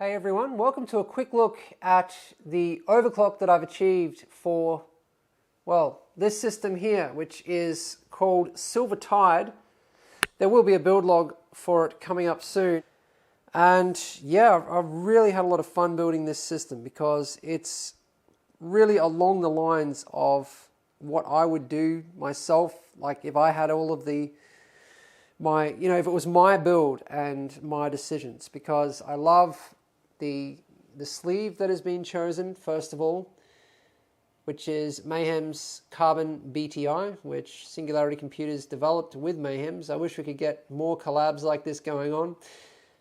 Hey everyone, welcome to a quick look at the overclock that I've achieved for, well, this system here, which is called Silver Tide. There will be a build log for it coming up soon. And yeah, I've really had a lot of fun building this system because it's really along the lines of what I would do myself. Like if I had all of if it was my build and my decisions, because I love the sleeve that has been chosen, first of all, which is Mayhem's Carbon BTI, which Singularity Computers developed with Mayhem's. I wish we could get more collabs like this going on,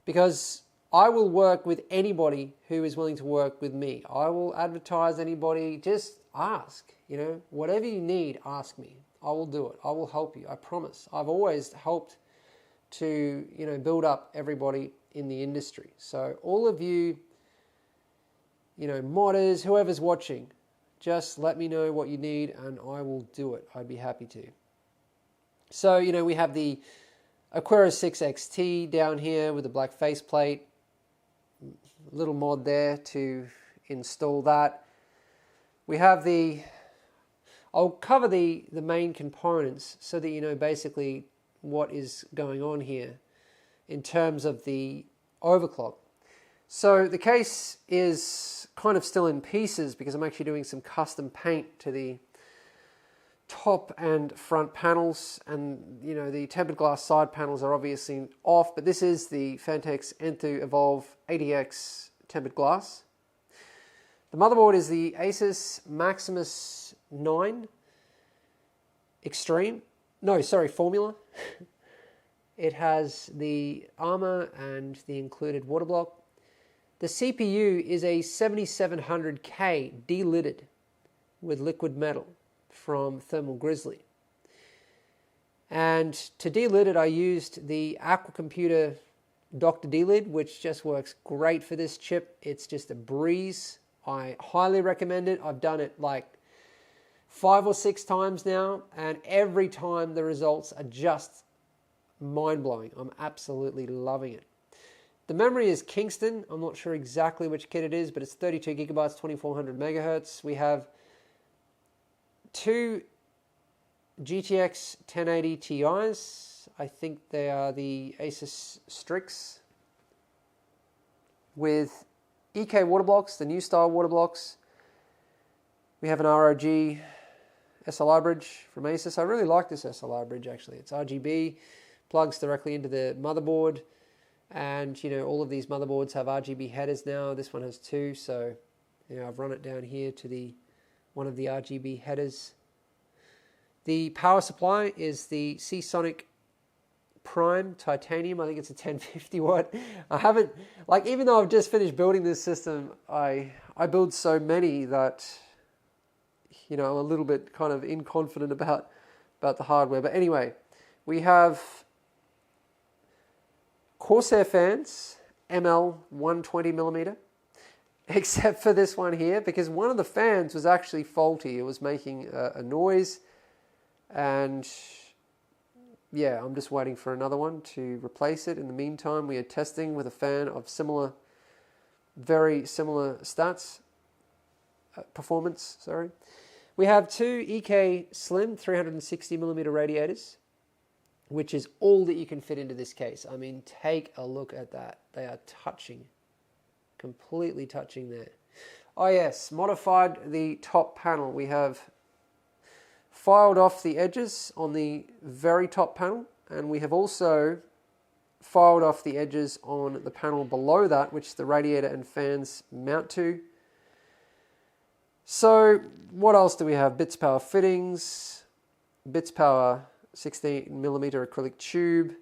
because I will work with anybody who is willing to work with me. I will advertise anybody, just ask, whatever you need, ask me. I will do it. I will help you, I promise. I've always helped to, build up everybody in the industry. So all of you, modders, whoever's watching, just let me know what you need and I will do it. I'd be happy to. So, we have the Aquera 6 XT down here with the black faceplate. Little mod there to install that. We have I'll cover the main components so that you know basically what is going on here in terms of the overclock. So the case is kind of still in pieces because I'm actually doing some custom paint to the top and front panels, and the tempered glass side panels are obviously off, but this is the Phanteks Enthoo Evolve ATX tempered glass. The motherboard is the Asus Maximus 9 Formula. It has the armor and the included water block. The CPU is a 7700K delidded with liquid metal from Thermal Grizzly. And to delid it, I used the Aqua Computer Dr. D-Lid, which just works great for this chip. It's just a breeze. I highly recommend it. I've done it like 5 or 6 times now, and every time the results are just mind-blowing. I'm absolutely loving it. The memory is Kingston. I'm not sure exactly which kit it is, but it's 32 gigabytes, 2400 megahertz. We have 2 GTX 1080 Ti's. I think they are the Asus Strix with EK water blocks, the new style water blocks. We have an ROG SLI bridge from Asus. I really like this SLI bridge actually. It's RGB, plugs directly into the motherboard, and all of these motherboards have RGB headers now. This one has 2, so I've run it down here to one of the RGB headers. The power supply is the Seasonic Prime Titanium. I think it's a 1050 watt. I haven't, even though I've just finished building this system, I build so many that I'm a little bit kind of inconfident about the hardware. But anyway, we have Corsair fans, ML 120mm, except for this one here, because one of the fans was actually faulty. It was making a noise, and yeah, I'm just waiting for another one to replace it. In the meantime, we are testing with a fan of very similar stats, performance, sorry. We have 2 EK Slim 360mm radiators, which is all that you can fit into this case. I mean, take a look at that. They are completely touching there. Oh yes, modified the top panel. We have filed off the edges on the very top panel, and we have also filed off the edges on the panel below that, which the radiator and fans mount to. So what else do we have? Bits Power fittings, Bits Power 16mm acrylic tube.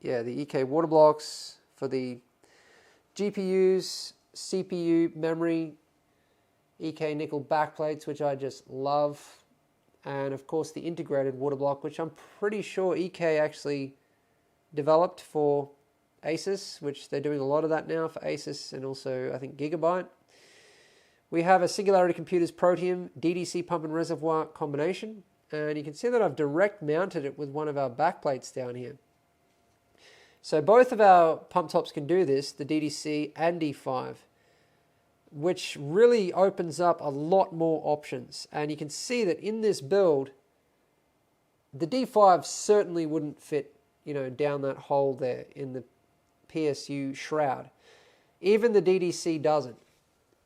Yeah, the EK water blocks for the GPUs, CPU, memory, EK nickel backplates, which I just love. And of course the integrated water block, which I'm pretty sure EK actually developed for Asus, which they're doing a lot of that now for Asus and also I think Gigabyte. We have a Singularity Computers Protium DDC pump and reservoir combination, and you can see that I've direct mounted it with one of our backplates down here. So both of our pump tops can do this, the DDC and D5, which really opens up a lot more options. And you can see that in this build, the D5 certainly wouldn't fit, down that hole there in the PSU shroud. Even the DDC doesn't.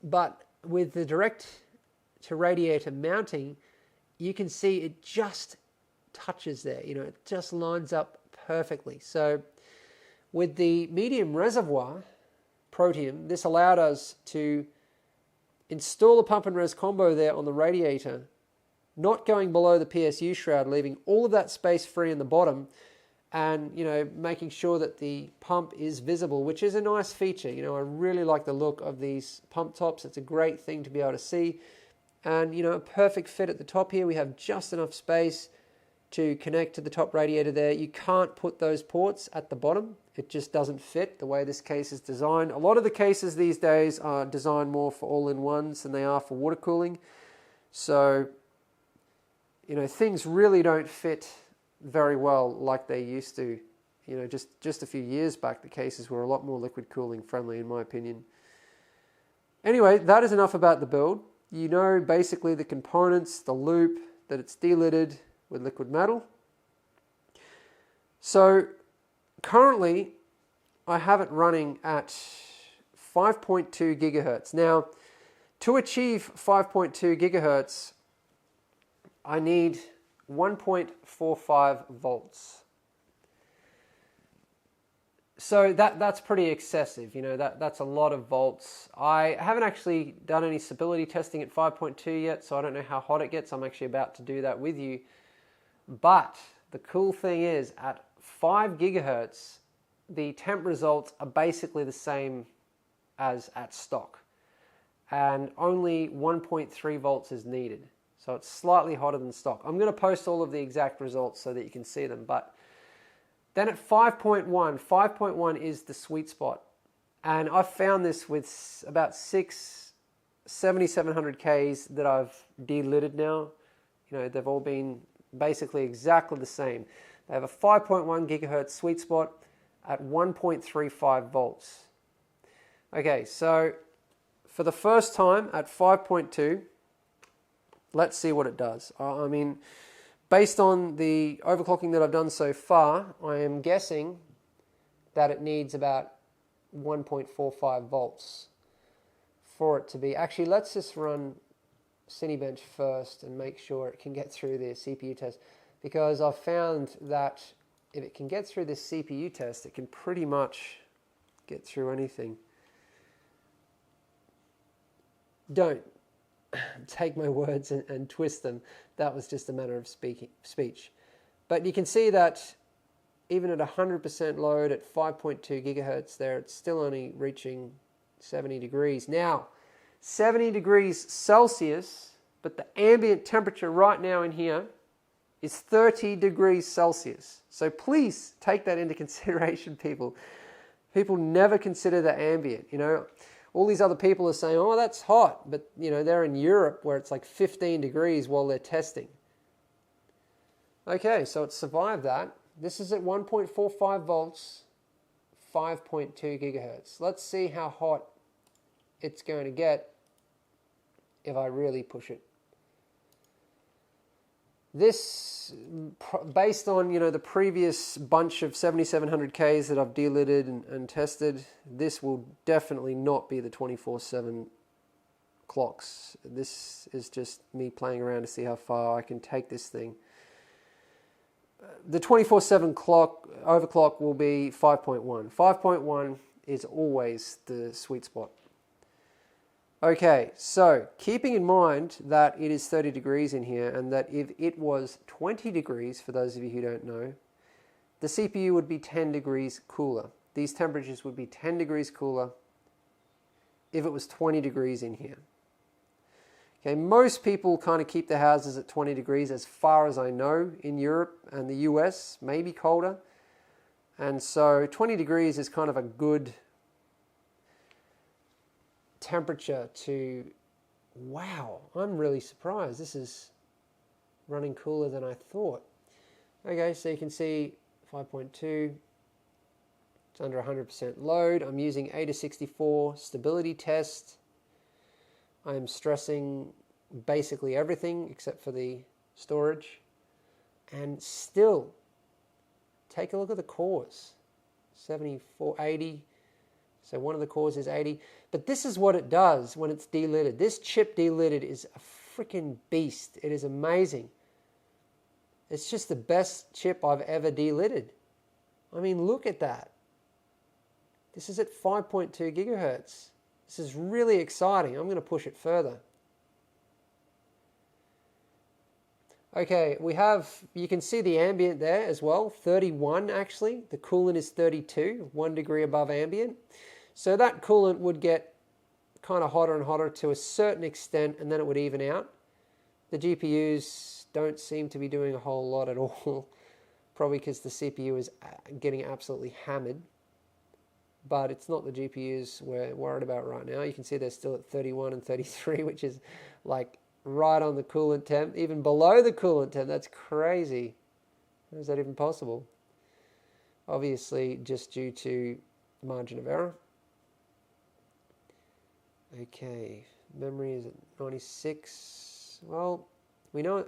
But with the direct to radiator mounting, you can see it just touches there. It just lines up perfectly. So with the medium reservoir Protium, this allowed us to install a pump and res combo there on the radiator, not going below the PSU shroud, leaving all of that space free in the bottom, and making sure that the pump is visible, which is a nice feature. I really like the look of these pump tops. It's a great thing to be able to see, and a perfect fit at the top here. We have just enough space to connect to the top radiator there. You can't put those ports at the bottom. It just doesn't fit the way this case is designed. A lot of the cases these days are designed more for all-in-ones than they are for water cooling. So, things really don't fit very well like they used to. Just a few years back, the cases were a lot more liquid cooling friendly, in my opinion. Anyway, that is enough about the build. Basically the components, the loop, that it's delidded with liquid metal. So currently I have it running at 5.2 gigahertz. Now, to achieve 5.2 gigahertz, I need 1.45 volts. So that's pretty excessive. That's a lot of volts. I haven't actually done any stability testing at 5.2 yet, so I don't know how hot it gets. I'm actually about to do that with you. But the cool thing is, at 5 gigahertz, the temp results are basically the same as at stock, and only 1.3 volts is needed. So it's slightly hotter than stock. I'm going to post all of the exact results so that you can see them. But then at 5.1 is the sweet spot. And I've found this with about 7700 Ks that I've delidded now. They've all been basically exactly the same. They have a 5.1 gigahertz sweet spot at 1.35 volts. Okay, so for the first time at 5.2, let's see what it does. I mean, based on the overclocking that I've done so far, I am guessing that it needs about 1.45 volts for it to be. Actually, let's just run Cinebench first and make sure it can get through the CPU test, because I've found that if it can get through this CPU test, it can pretty much get through anything. Don't take my words and twist them. That was just a matter of speech. But you can see that even at 100% load at 5.2 gigahertz there, it's still only reaching 70 degrees. Now, 70 degrees Celsius, but the ambient temperature right now in here is 30 degrees Celsius. So please take that into consideration, people. People never consider the ambient, All these other people are saying, oh, that's hot. But, they're in Europe where it's like 15 degrees while they're testing. Okay, so it survived that. This is at 1.45 volts, 5.2 gigahertz. Let's see how hot it's going to get if I really push it. This, based on the previous bunch of 7700 Ks that I've delidded and tested, this will definitely not be the 24/7 clocks. This is just me playing around to see how far I can take this thing. The 24/7 clock overclock will be 5.1. 5.1 is always the sweet spot. Okay, so keeping in mind that it is 30 degrees in here, and that if it was 20 degrees, for those of you who don't know, the CPU would be 10 degrees cooler. These temperatures would be 10 degrees cooler if it was 20 degrees in here. Okay, most people kind of keep their houses at 20 degrees as far as I know in Europe and the US, maybe colder. And so 20 degrees is kind of a good temperature to, wow, I'm really surprised. This is running cooler than I thought. Okay, so you can see 5.2. It's under 100% load. I'm using AIDA64 stability test. I am stressing basically everything except for the storage. And still, take a look at the cores. 74, 80. So one of the cores is 80. But this is what it does when it's delidded. This chip delidded is a freaking beast. It is amazing. It's just the best chip I've ever delidded. I mean, look at that. This is at 5.2 gigahertz. This is really exciting. I'm going to push it further. Okay, we have, you can see the ambient there as well, 31 actually. The coolant is 32, 1 degree above ambient. So that coolant would get kind of hotter and hotter to a certain extent, and then it would even out. The GPUs don't seem to be doing a whole lot at all, probably because the CPU is getting absolutely hammered. But it's not the GPUs we're worried about right now. You can see they're still at 31 and 33, which is like right on the coolant temp, even below the coolant temp. That's crazy. How is that even possible? Obviously, just due to margin of error. Okay, memory is at 96. Well, we know,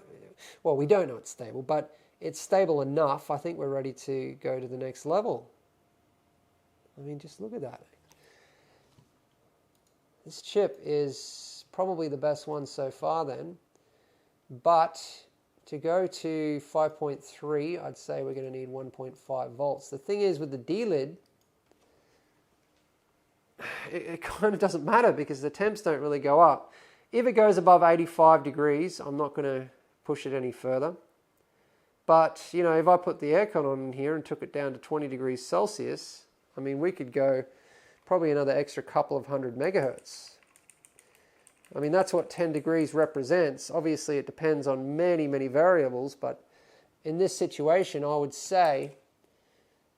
well, we don't know it's stable, but it's stable enough. I think we're ready to go to the next level. I mean, just look at that. This chip is probably the best one so far then, but to go to 5.3, I'd say we're going to need 1.5 volts. The thing is with the D-lid, it kind of doesn't matter because the temps don't really go up. If it goes above 85 degrees, I'm not going to push it any further. But, you know, if I put the aircon on here and took it down to 20 degrees Celsius, I mean, we could go probably another extra couple of hundred megahertz. I mean, that's what 10 degrees represents. Obviously, it depends on many, many variables, but in this situation, I would say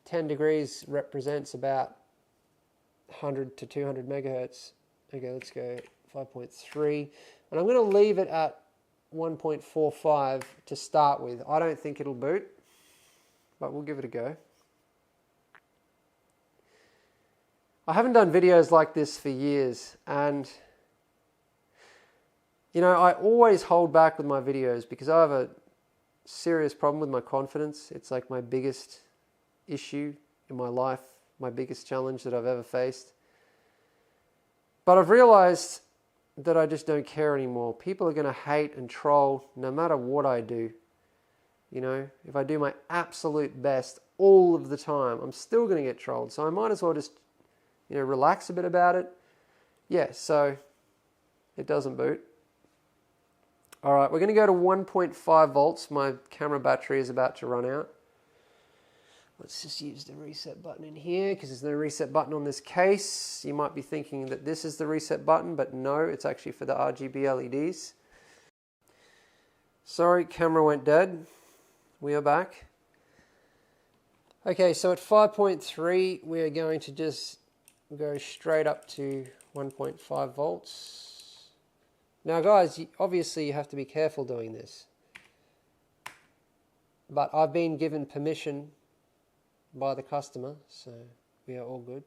10 degrees represents about 100 to 200 megahertz. Okay, let's go 5.3. And I'm going to leave it at 1.45 to start with. I don't think it'll boot, but we'll give it a go. I haven't done videos like this for years, and you know, I always hold back with my videos because I have a serious problem with my confidence. It's like my biggest issue in my life, my biggest challenge that I've ever faced. But I've realized that I just don't care anymore. People are going to hate and troll no matter what I do. You know, if I do my absolute best all of the time, I'm still going to get trolled. So I might as well just, you know, relax a bit about it. Yeah, so it doesn't boot. All right, we're going to go to 1.5 volts. My camera battery is about to run out. Let's just use the reset button in here because there's no reset button on this case. You might be thinking that this is the reset button, but no, it's actually for the RGB LEDs. Sorry, camera went dead. We are back. Okay, so at 5.3, we are going to just go straight up to 1.5 volts. Now guys, obviously you have to be careful doing this. But I've been given permission by the customer, so we are all good.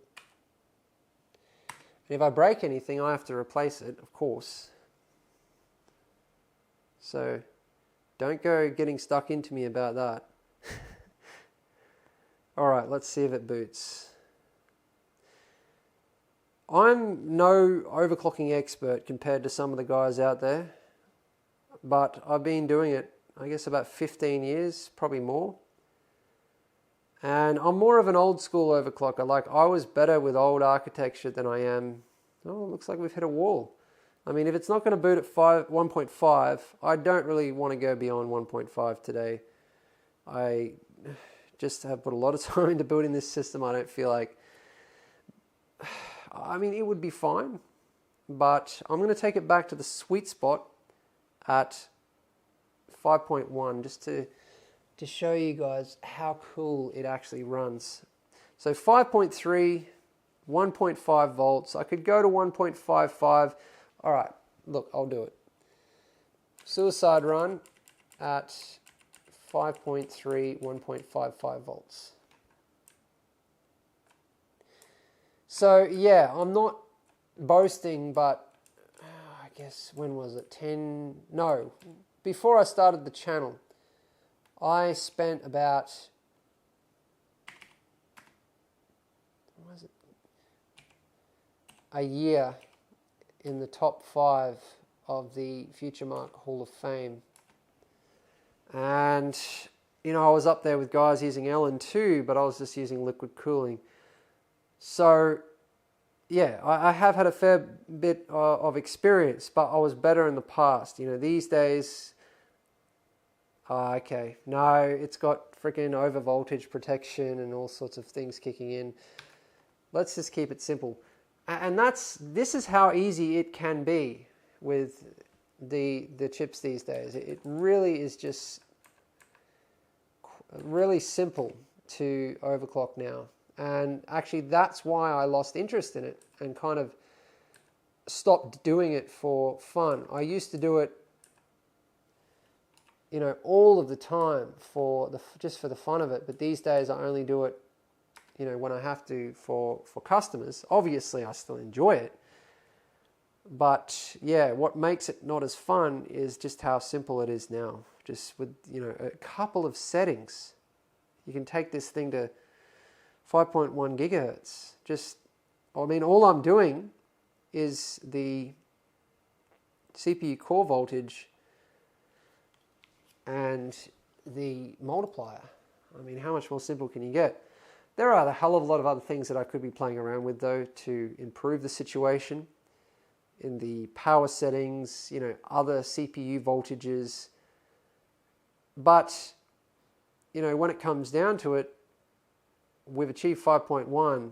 And if I break anything, I have to replace it, of course. So don't go getting stuck into me about that. Alright, let's see if it boots. I'm no overclocking expert compared to some of the guys out there, but I've been doing it, I guess, about 15 years, probably more. And I'm more of an old school overclocker. Like, I was better with old architecture than I am. Oh, it looks like we've hit a wall. I mean, if it's not going to boot at 1.5, I don't really want to go beyond 1.5 today. I just have put a lot of time into building this system. I don't feel like... I mean, it would be fine, but I'm going to take it back to the sweet spot at 5.1 just to show you guys how cool it actually runs. So 5.3, 1.5 volts. I could go to 1.55. All right, look, I'll do it. Suicide run at 5.3, 1.55 volts. So yeah, I'm not boasting, but I guess, when was it? Before I started the channel, I spent about, what was it? A year in the top 5 of the FutureMark Hall of Fame. And, I was up there with guys using LN2, but I was just using liquid cooling. So, yeah, I have had a fair bit of experience, but I was better in the past. These days, okay, no, it's got freaking over voltage protection and all sorts of things kicking in. Let's just keep it simple. And this is how easy it can be with the chips these days. It really is just really simple to overclock now. And actually, that's why I lost interest in it and kind of stopped doing it for fun. I used to do it, all of the time just for the fun of it. But these days, I only do it, when I have to for customers. Obviously, I still enjoy it. But yeah, what makes it not as fun is just how simple it is now. Just with, a couple of settings, you can take this thing to 5.1 gigahertz. All I'm doing is the CPU core voltage and the multiplier. How much more simple can you get? There are a hell of a lot of other things that I could be playing around with, though, to improve the situation in the power settings, other CPU voltages. But, when it comes down to it, we've achieved 5.1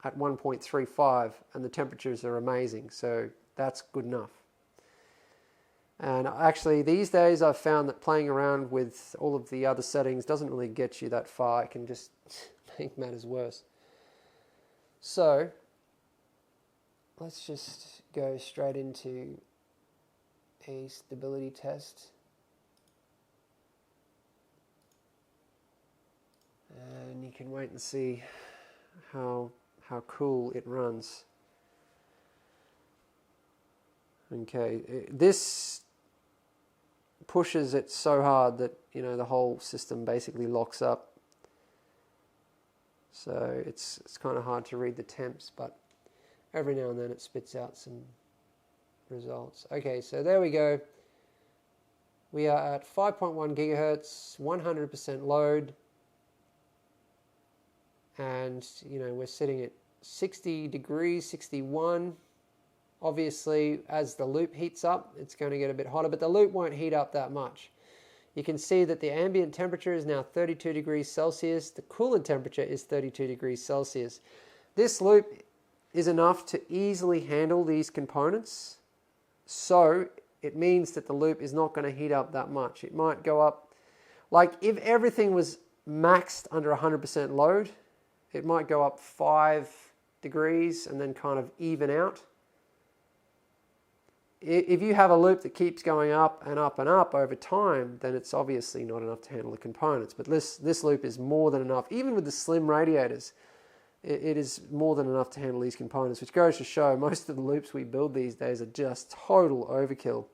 at 1.35, and the temperatures are amazing, so that's good enough. And actually, these days I've found that playing around with all of the other settings doesn't really get you that far. It can just make matters worse. So, let's just go straight into a stability test. And you can wait and see how cool it runs. Okay, this pushes it so hard that the whole system basically locks up. So it's kind of hard to read the temps, but every now and then it spits out some results. Okay, so there we go. We are at 5.1 gigahertz, 100% load. And, we're sitting at 60 degrees, 61. Obviously, as the loop heats up, it's going to get a bit hotter, but the loop won't heat up that much. You can see that the ambient temperature is now 32 degrees Celsius. The coolant temperature is 32 degrees Celsius. This loop is enough to easily handle these components. So it means that the loop is not going to heat up that much. It might go up, like if everything was maxed under 100% load, it might go up 5 degrees and then kind of even out. If you have a loop that keeps going up and up and up over time, then it's obviously not enough to handle the components. But this loop is more than enough. Even with the slim radiators, it is more than enough to handle these components, which goes to show most of the loops we build these days are just total overkill.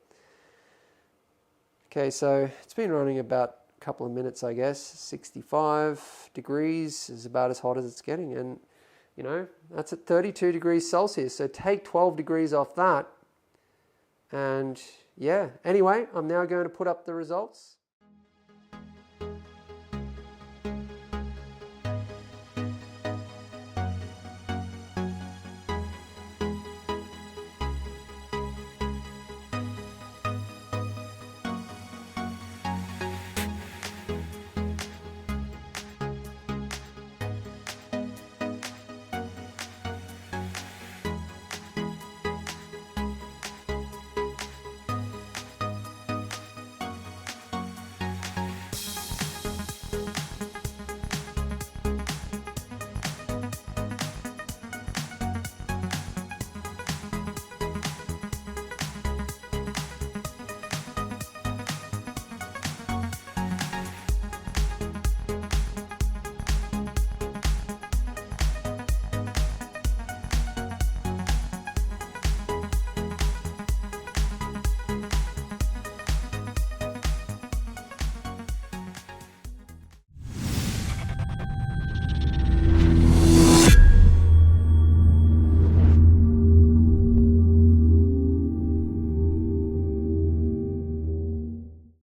Okay, so it's been running about a couple of minutes, I guess. 65 degrees is about as hot as it's getting. And, that's at 32 degrees Celsius. So take 12 degrees off that. And yeah, anyway, I'm now going to put up the results.